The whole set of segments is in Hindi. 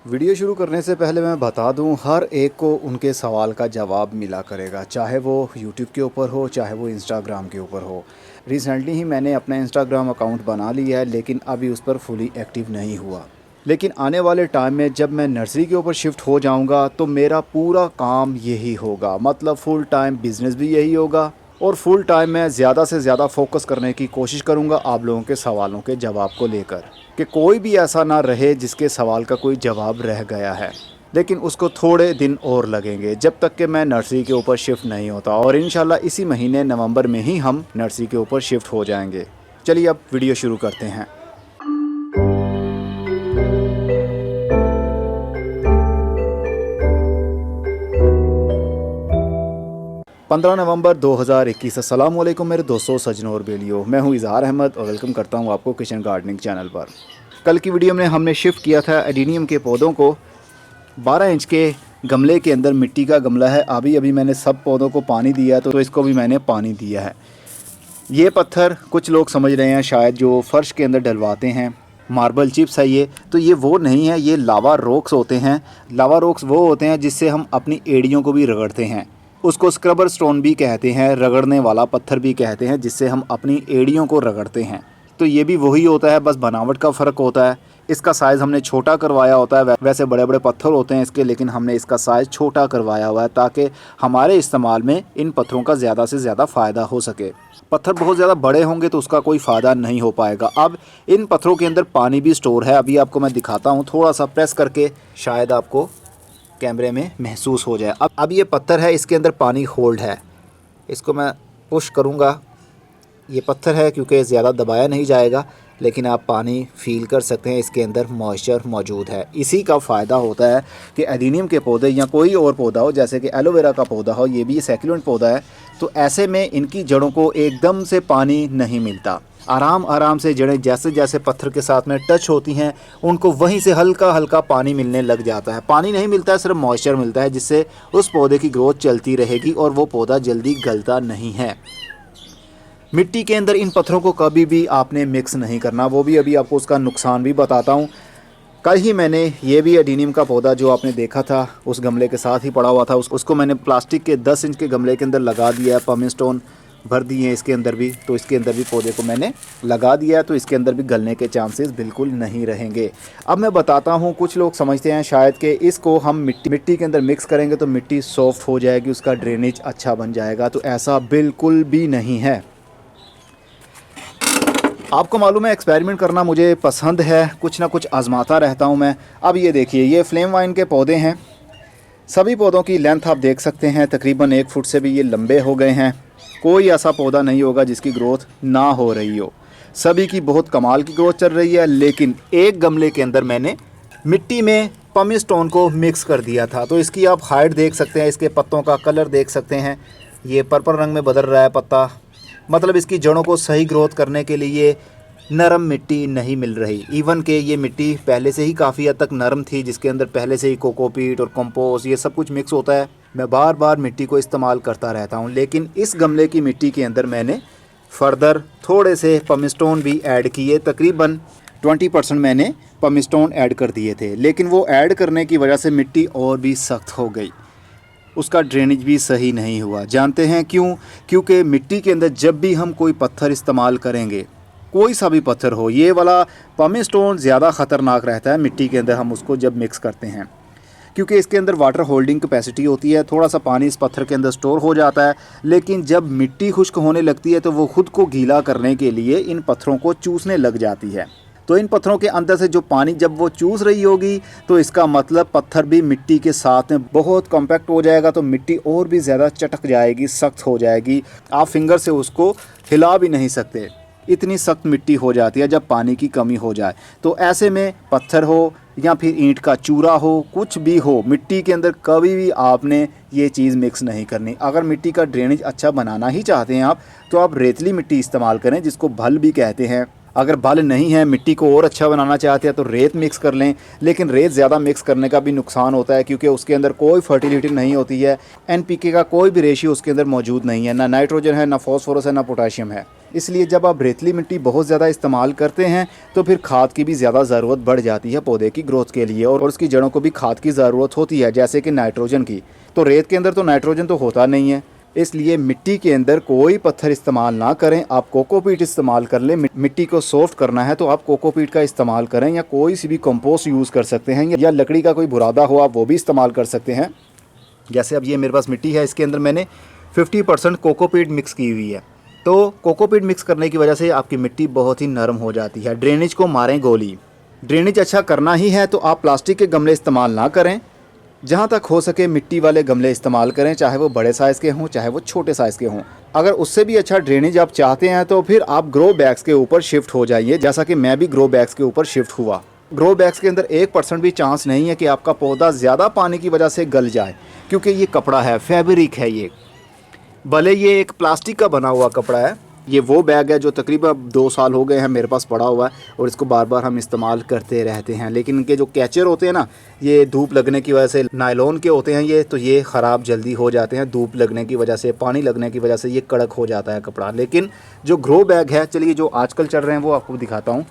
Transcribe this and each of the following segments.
वीडियो शुरू करने से पहले मैं बता दूं, हर एक को उनके सवाल का जवाब मिला करेगा, चाहे वो यूट्यूब के ऊपर हो, चाहे वो इंस्टाग्राम के ऊपर हो। रिसेंटली ही मैंने अपना इंस्टाग्राम अकाउंट बना लिया है, लेकिन अभी उस पर फुली एक्टिव नहीं हुआ। लेकिन आने वाले टाइम में जब मैं नर्सरी के ऊपर शिफ्ट हो जाऊंगा तो मेरा पूरा काम यही होगा, मतलब फुल टाइम बिज़नेस भी यही होगा और फुल टाइम मैं ज़्यादा से ज़्यादा फोकस करने की कोशिश करूंगा आप लोगों के सवालों के जवाब को लेकर, कि कोई भी ऐसा ना रहे जिसके सवाल का कोई जवाब रह गया है। लेकिन उसको थोड़े दिन और लगेंगे जब तक कि मैं नर्सरी के ऊपर शिफ्ट नहीं होता, और इंशाल्लाह इसी महीने नवंबर में ही हम नर्सरी के ऊपर शिफ्ट हो जाएंगे। चलिए अब वीडियो शुरू करते हैं। 15 नवंबर 2021। अस्सलाम वालेकुम मेरे दोस्तों, सजनों और बेलियों। मैं हूं इज़हार अहमद और वेलकम करता हूं आपको किचन गार्डनिंग चैनल पर। कल की वीडियो में हमने शिफ्ट किया था एडीनियम के पौधों को 12 इंच के गमले के अंदर। मिट्टी का गमला है। अभी अभी मैंने सब पौधों को पानी दिया, तो इसको भी मैंने पानी दिया है। ये पत्थर कुछ लोग समझ रहे हैं शायद जो फ़र्श के अंदर डलवाते हैं, मार्बल चिप्स है ये, तो ये वो नहीं है, ये लावा रॉक्स होते हैं। लावा रॉक्स वो होते हैं जिससे हम अपनी एड़ियों को भी रगड़ते हैं। उसको स्क्रबर स्टोन भी कहते हैं, रगड़ने वाला पत्थर भी कहते हैं, जिससे हम अपनी एड़ियों को रगड़ते हैं। तो ये भी वही होता है, बस बनावट का फ़र्क होता है। इसका साइज़ हमने छोटा करवाया होता है। वैसे बड़े बड़े पत्थर होते हैं इसके, लेकिन हमने इसका साइज़ छोटा करवाया हुआ है ताकि हमारे इस्तेमाल में इन पत्थरों का ज़्यादा से ज़्यादा फ़ायदा हो सके। पत्थर बहुत ज़्यादा बड़े होंगे तो उसका कोई फ़ायदा नहीं हो पाएगा। अब इन पत्थरों के अंदर पानी भी स्टोर है। अभी आपको मैं दिखाता हूँ, थोड़ा सा प्रेस करके, शायद आपको कैमरे में महसूस हो जाए। अब ये पत्थर है, इसके अंदर पानी होल्ड है। इसको मैं पुश करूँगा, ये पत्थर है क्योंकि ज़्यादा दबाया नहीं जाएगा, लेकिन आप पानी फील कर सकते हैं, इसके अंदर मॉइस्चर मौजूद है। इसी का फ़ायदा होता है कि एडीनियम के पौधे या कोई और पौधा हो, जैसे कि एलोवेरा का पौधा हो, ये भी सैकुलेंट पौधा है, तो ऐसे में इनकी जड़ों को एकदम से पानी नहीं मिलता। आराम आराम से जड़ें जैसे जैसे पत्थर के साथ में टच होती हैं, उनको वहीं से हल्का हल्का पानी मिलने लग जाता है। पानी नहीं मिलता है, सिर्फ मॉइस्चर मिलता है, जिससे उस पौधे की ग्रोथ चलती रहेगी और वो पौधा जल्दी गलता नहीं है। मिट्टी के अंदर इन पत्थरों को कभी भी आपने मिक्स नहीं करना, वो भी अभी आपको उसका नुकसान भी बताता हूँ। कल ही मैंने ये भी एडीनियम का पौधा जो आपने देखा था उस गमले के साथ ही पड़ा हुआ था, उसको मैंने प्लास्टिक के 10 इंच के गमले के अंदर लगा दिया है। पमिंग स्टोन भर दिए हैं इसके अंदर भी, तो इसके अंदर भी पौधे को मैंने लगा दिया है, तो इसके अंदर भी गलने के चांसेस बिल्कुल नहीं रहेंगे। अब मैं बताता हूँ, कुछ लोग समझते हैं शायद कि इसको हम मिट्टी के अंदर मिक्स करेंगे तो मिट्टी सॉफ्ट हो जाएगी, उसका ड्रेनेज अच्छा बन जाएगा, तो ऐसा बिल्कुल भी नहीं है। आपको मालूम है एक्सपेरिमेंट करना मुझे पसंद है, कुछ ना कुछ आजमाता रहता हूँ मैं। अब ये देखिए, ये फ्लेम वाइन के पौधे हैं। सभी पौधों की लेंथ आप देख सकते हैं, तकरीबन 1 फुट से भी ये लंबे हो गए हैं। कोई ऐसा पौधा नहीं होगा जिसकी ग्रोथ ना हो रही हो, सभी की बहुत कमाल की ग्रोथ चल रही है। लेकिन एक गमले के अंदर मैंने मिट्टी में पमिंग स्टोन को मिक्स कर दिया था, तो इसकी आप हाइट देख सकते हैं, इसके पत्तों का कलर देख सकते हैं, ये पर्पल रंग में बदल रहा है पत्ता। मतलब इसकी जड़ों को सही ग्रोथ करने के लिए नरम मिट्टी नहीं मिल रही। इवन के ये मिट्टी पहले से ही काफ़ी हद तक नरम थी, जिसके अंदर पहले से ही कोकोपीट और कंपोस्ट ये सब कुछ मिक्स होता है। मैं बार बार मिट्टी को इस्तेमाल करता रहता हूँ, लेकिन इस गमले की मिट्टी के अंदर मैंने फर्दर थोड़े से पमिंग स्टोन भी ऐड किए। तकरीबन 20% मैंने पमिंग स्टोन ऐड कर दिए थे, लेकिन वो ऐड करने की वजह से मिट्टी और भी सख्त हो गई, उसका ड्रेनेज भी सही नहीं हुआ। जानते हैं क्यों? क्योंकि मिट्टी के अंदर जब भी हम कोई पत्थर इस्तेमाल करेंगे, कोई सा भी पत्थर हो, ये वाला पमिंग स्टोन ज़्यादा ख़तरनाक रहता है मिट्टी के अंदर हम उसको जब मिक्स करते हैं, क्योंकि इसके अंदर वाटर होल्डिंग कैपेसिटी होती है। थोड़ा सा पानी इस पत्थर के अंदर स्टोर हो जाता है, लेकिन जब मिट्टी खुश्क होने लगती है तो वो खुद को गीला करने के लिए इन पत्थरों को चूसने लग जाती है। तो इन पत्थरों के अंदर से जो पानी जब वो चूस रही होगी, तो इसका मतलब पत्थर भी मिट्टी के साथ में बहुत कॉम्पैक्ट हो जाएगा, तो मिट्टी और भी ज़्यादा चटक जाएगी, सख्त हो जाएगी। आप फिंगर से उसको हिला भी नहीं सकते, इतनी सख्त मिट्टी हो जाती है जब पानी की कमी हो जाए। तो ऐसे में पत्थर हो या फिर ईंट का चूरा हो, कुछ भी हो, मिट्टी के अंदर कभी भी आपने ये चीज़ मिक्स नहीं करनी। अगर मिट्टी का ड्रेनेज अच्छा बनाना ही चाहते हैं आप, तो आप रेतली मिट्टी इस्तेमाल करें, जिसको भल भी कहते हैं। अगर बाल नहीं है, मिट्टी को और अच्छा बनाना चाहते हैं तो रेत मिक्स कर लें, लेकिन रेत ज़्यादा मिक्स करने का भी नुकसान होता है क्योंकि उसके अंदर कोई फर्टिलिटी नहीं होती है। NPK का कोई भी रेशियो उसके अंदर मौजूद नहीं है, ना नाइट्रोजन है, ना फॉस्फोरस है, ना पोटाशियम है। इसलिए जब आप रेतली मिट्टी बहुत ज़्यादा इस्तेमाल करते हैं तो फिर खाद की भी ज़्यादा ज़रूरत बढ़ जाती है पौधे की ग्रोथ के लिए, और उसकी जड़ों को भी खाद की ज़रूरत होती है, जैसे कि नाइट्रोजन की। तो रेत के अंदर तो नाइट्रोजन तो होता नहीं है, इसलिए मिट्टी के अंदर कोई पत्थर इस्तेमाल ना करें। आप कोकोपीट इस्तेमाल कर लें। मिट्टी को सॉफ्ट करना है तो आप कोकोपीट का इस्तेमाल करें, या कोई सी भी कंपोस्ट यूज़ कर सकते हैं, या लकड़ी का कोई बुरादा हो आप वो भी इस्तेमाल कर सकते हैं। जैसे अब ये मेरे पास मिट्टी है, इसके अंदर मैंने 50% कोकोपीट मिक्स की हुई है। तो कोकोपीट मिक्स करने की वजह से आपकी मिट्टी बहुत ही नरम हो जाती है। ड्रेनेज को मारें गोली। ड्रेनेज अच्छा करना ही है तो आप प्लास्टिक के गमले इस्तेमाल ना करें, जहाँ तक हो सके मिट्टी वाले गमले इस्तेमाल करें, चाहे वो बड़े साइज़ के हों चाहे वो छोटे साइज़ के हों। अगर उससे भी अच्छा ड्रेनेज आप चाहते हैं तो फिर आप ग्रो बैग्स के ऊपर शिफ्ट हो जाइए, जैसा कि मैं भी ग्रो बैग्स के ऊपर शिफ्ट हुआ। ग्रो बैग्स के अंदर 1% भी चांस नहीं है कि आपका पौधा ज़्यादा पानी की वजह से गल जाए, क्योंकि ये कपड़ा है, फैब्रिक है ये। भले ये एक प्लास्टिक का बना हुआ कपड़ा है, ये वो बैग है जो तकरीबन 2 साल हो गए हैं मेरे पास पड़ा हुआ है, और इसको बार बार हम इस्तेमाल करते रहते हैं। लेकिन इनके जो कैचर होते हैं ना, ये धूप लगने की वजह से नायलॉन के होते हैं ये, तो ये ख़राब जल्दी हो जाते हैं। धूप लगने की वजह से, पानी लगने की वजह से ये कड़क हो जाता है कपड़ा। लेकिन जो ग्रो बैग है, चलिए जो आजकल चल रहे हैं वो आपको दिखाता हूँ,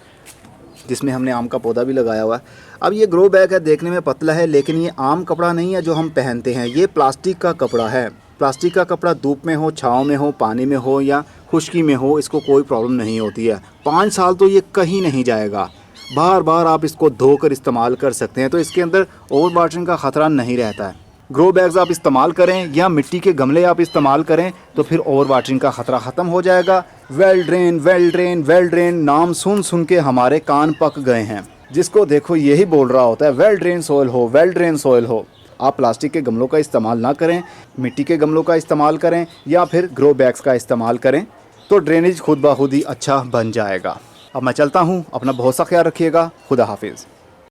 जिसमें हमने आम का पौधा भी लगाया हुआ है। अब ये ग्रो बैग है, देखने में पतला है, लेकिन ये आम कपड़ा नहीं है जो हम पहनते हैं, ये प्लास्टिक का कपड़ा है। प्लास्टिक का कपड़ा धूप में हो, छाँव में हो, पानी में हो या खुश्की में हो, इसको कोई प्रॉब्लम नहीं होती है। 5 साल तो ये कहीं नहीं जाएगा। बार बार आप इसको धोकर इस्तेमाल कर सकते हैं, तो इसके अंदर ओवर वाटरिंग का ख़तरा नहीं रहता है। ग्रो बैग्स आप इस्तेमाल करें या मिट्टी के गमले आप इस्तेमाल करें तो फिर ओवर वाटरिंग का ख़तरा ख़त्म हो जाएगा। Well drain, well drain, well drain नाम सुन सुन के हमारे कान पक गए हैं। जिसको देखो यही बोल रहा होता है वेल ड्रेन सॉइल हो, वेल ड्रेन सॉइल हो। आप प्लास्टिक के गमलों का इस्तेमाल ना करें, मिट्टी के गमलों का इस्तेमाल करें या फिर ग्रो बैग्स का इस्तेमाल करें, तो ड्रेनेज खुद ब खुद ही अच्छा बन जाएगा। अब मैं चलता हूँ, अपना बहुत सा ख्याल रखिएगा। खुदा हाफिज़।